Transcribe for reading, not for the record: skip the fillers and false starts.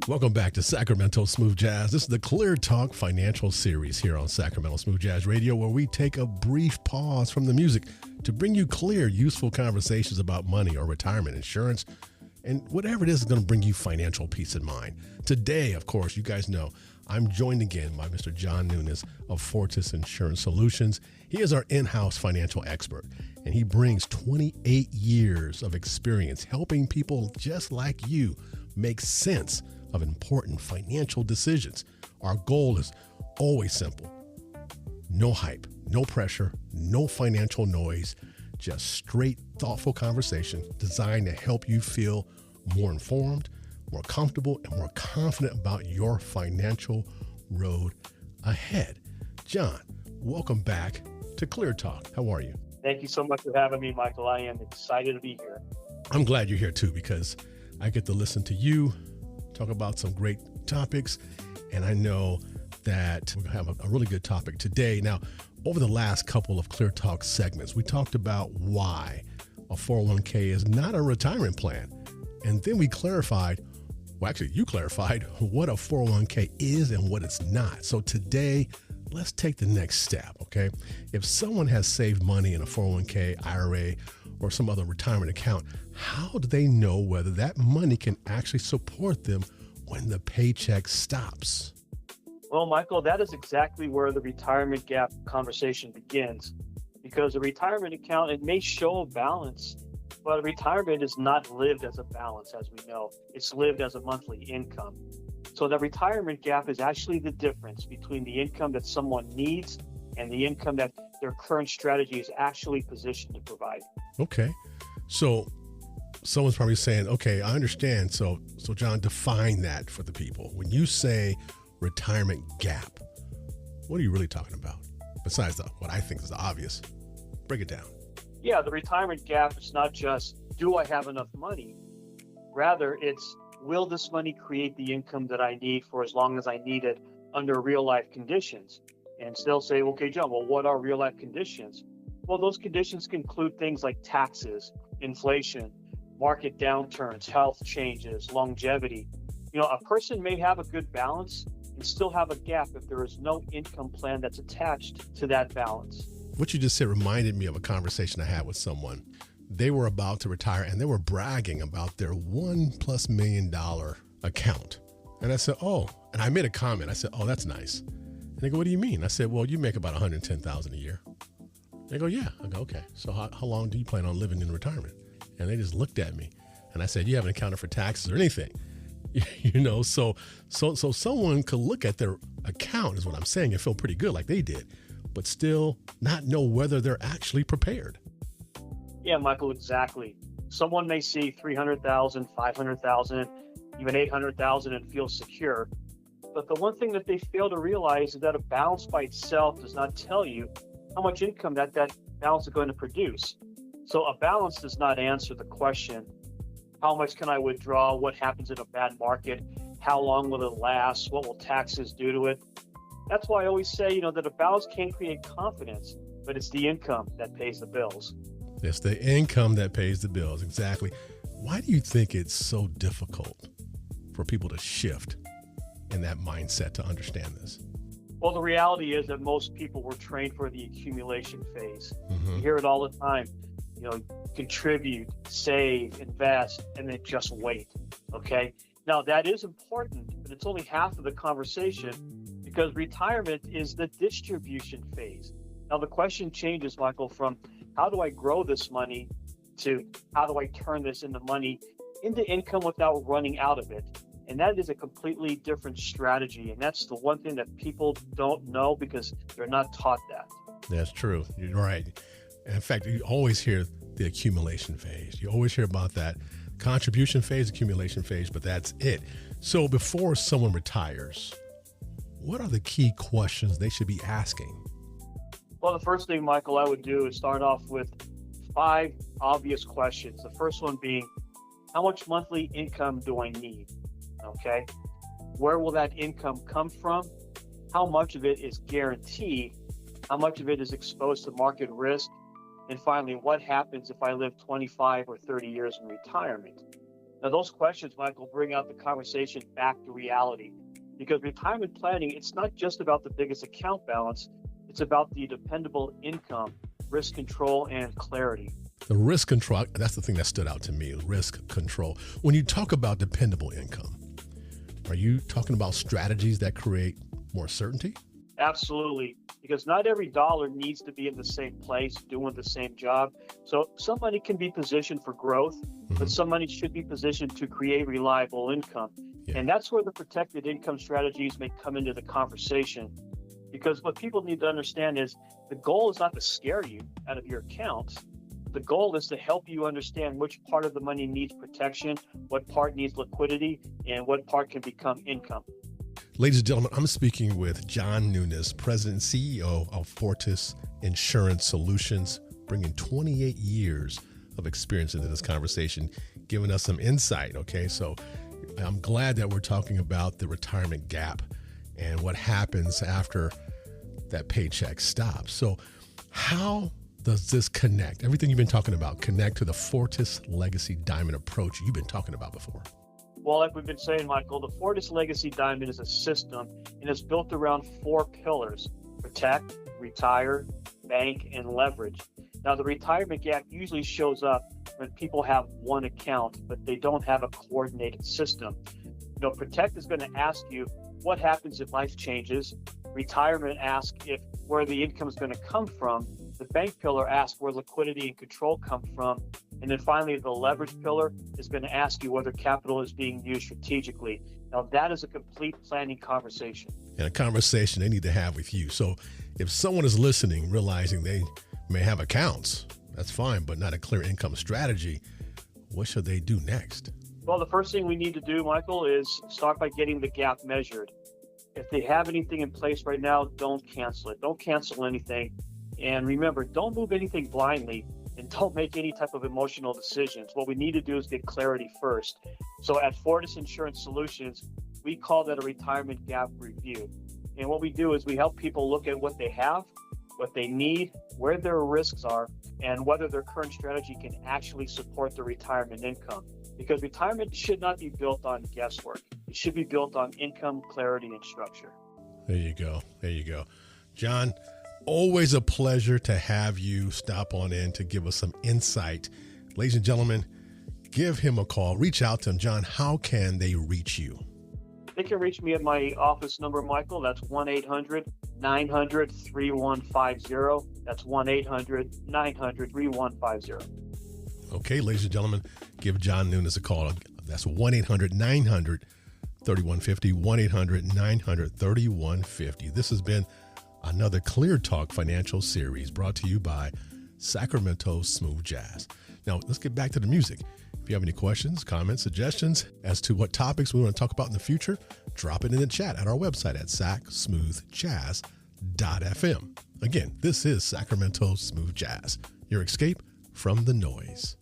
Welcome back to Sacramento Smooth Jazz. This is the Clear Talk Financial Series here on Sacramento Smooth Jazz Radio, where we take a brief pause from the music to bring you clear, useful conversations about money or retirement insurance and whatever it is going to bring you financial peace of mind. Today, of course, you guys know, I'm joined again by Mr. John Nunes of Fortis Insurance Solutions. He is our in-house financial expert, and he brings 28 years of experience helping people just like you make sense of important financial decisions. Our goal is always simple. No hype, no pressure, no financial noise, just straight, thoughtful conversation designed to help you feel more informed, more comfortable, and more confident about your financial road ahead. John, welcome back to Clear Talk. How are you? Thank you so much for having me, Michael. I am excited to be here. I'm glad you're here too, because I get to listen to you talk about some great topics, and I know that we're going to have a really good topic today. Now, over the last couple of Clear Talk segments, we talked about why a 401k is not a retirement plan. And then we clarified, well, actually, you clarified what a 401k is and what it's not. So today, let's take the next step, okay? If someone has saved money in a 401k, IRA, or some other retirement account, how do they know whether that money can actually support them when the paycheck stops? Well, Michael, that is exactly where the retirement gap conversation begins, because a retirement account, it may show a balance, but retirement is not lived as a balance, as we know. It's lived as a monthly income. So the retirement gap is actually the difference between the income that someone needs and the income that their current strategy is actually positioned to provide. Okay. So someone's probably saying, okay, I understand. So John, define that for the people. When you say retirement gap, what are you really talking about? Besides what I think is the obvious. Break it down. Yeah, the retirement gap is not just, do I have enough money? Rather, it's, will this money create the income that I need for as long as I need it under real life conditions? And they'll say, okay, John, well, what are real life conditions? Well, those conditions can include things like taxes, inflation, market downturns, health changes, longevity. You know, a person may have a good balance and still have a gap if there is no income plan that's attached to that balance. What you just said reminded me of a conversation I had with someone. They were about to retire and they were bragging about their $1+ million account. And I said, oh, and I made a comment. I said, oh, that's nice. And they go, what do you mean? I said, well, you make about $110,000 a year. They go, yeah. I go, okay. So how long do you plan on living in retirement? And they just looked at me and I said, you haven't accounted for taxes or anything. You know, so someone could look at their account is what I'm saying and feel pretty good like they did, but still not know whether they're actually prepared. Yeah, Michael, exactly. Someone may see 300,000, 500,000, even 800,000 and feel secure. But the one thing that they fail to realize is that a balance by itself does not tell you how much income that balance is going to produce. So a balance does not answer the question, how much can I withdraw? What happens in a bad market? How long will it last? What will taxes do to it? That's why I always say, that a balance can create confidence, but it's the income that pays the bills. It's the income that pays the bills. Exactly. Why do you think it's so difficult for people to shift in that mindset to understand this? Well, the reality is that most people were trained for the accumulation phase. Mm-hmm. You hear it all the time. Contribute, save, invest, and then just wait. Okay. Now that is important, but it's only half of the conversation because retirement is the distribution phase. Now the question changes, Michael, from how do I grow this money to how do I turn this into money into income without running out of it? And that is a completely different strategy. And that's the one thing that people don't know because they're not taught that. That's true. You're right. In fact, you always hear the accumulation phase. You always hear about that contribution phase, accumulation phase, but that's it. So before someone retires, what are the key questions they should be asking? Well, the first thing, Michael, I would do is start off with 5 obvious questions. The first one being, how much monthly income do I need? Okay. Where will that income come from? How much of it is guaranteed? How much of it is exposed to market risk? And finally, what happens if I live 25 or 30 years in retirement? Now, those questions, Michael, bring out the conversation back to reality, because retirement planning, it's not just about the biggest account balance. It's about the dependable income, risk control, and clarity. The risk control, that's the thing that stood out to me, risk control. When you talk about dependable income, are you talking about strategies that create more certainty? Absolutely, because not every dollar needs to be in the same place doing the same job. So some money can be positioned for growth, but some money should be positioned to create reliable income. Yeah. And that's where the protected income strategies may come into the conversation. Because what people need to understand is the goal is not to scare you out of your accounts. The goal is to help you understand which part of the money needs protection, what part needs liquidity, and what part can become income. Ladies and gentlemen, I'm speaking with John Nunes, President and CEO of Fortis Insurance Solutions, bringing 28 years of experience into this conversation, giving us some insight. Okay, so I'm glad that we're talking about the retirement gap and what happens after that paycheck stops. So how does this connect? Everything you've been talking about connect to the Fortis Legacy Diamond approach you've been talking about before? Well, like we've been saying, Michael, the Fortis Legacy Diamond is a system, and it's built around 4 pillars: protect, retire, bank, and leverage. Now, the retirement gap usually shows up when people have one account, but they don't have a coordinated system. Protect is going to ask you what happens if life changes. Retirement asks if where the income is going to come from. The bank pillar asks where liquidity and control come from. And then finally, the leverage pillar is going to ask you whether capital is being used strategically. Now, that is a complete planning conversation. And a conversation they need to have with you. So if someone is listening, realizing they may have accounts, that's fine, but not a clear income strategy, what should they do next? Well, the first thing we need to do, Michael, is start by getting the gap measured. If they have anything in place right now, don't cancel it. Don't cancel anything. And remember, don't move anything blindly, and don't make any type of emotional decisions. What we need to do is get clarity first. So at Fortis Insurance Solutions, we call that a retirement gap review. And what we do is we help people look at what they have, what they need, where their risks are, and whether their current strategy can actually support the retirement income. Because retirement should not be built on guesswork. It should be built on income, clarity, and structure. There you go. There you go. John, always a pleasure to have you stop on in to give us some insight. Ladies and gentlemen, give him a call. Reach out to him. John, how can they reach you? They can reach me at my office number, Michael. That's 1-800-900-3150. That's 1-800-900-3150. Okay, ladies and gentlemen, give John Nunes a call. That's 1-800-900-3150, 1-800-900-3150. This has been another Clear Talk Financial Series brought to you by Sacramento Smooth Jazz. Now, let's get back to the music. If you have any questions, comments, suggestions as to what topics we want to talk about in the future, drop it in the chat at our website at sacsmoothjazz.fm. Again, this is Sacramento Smooth Jazz, your escape from the noise.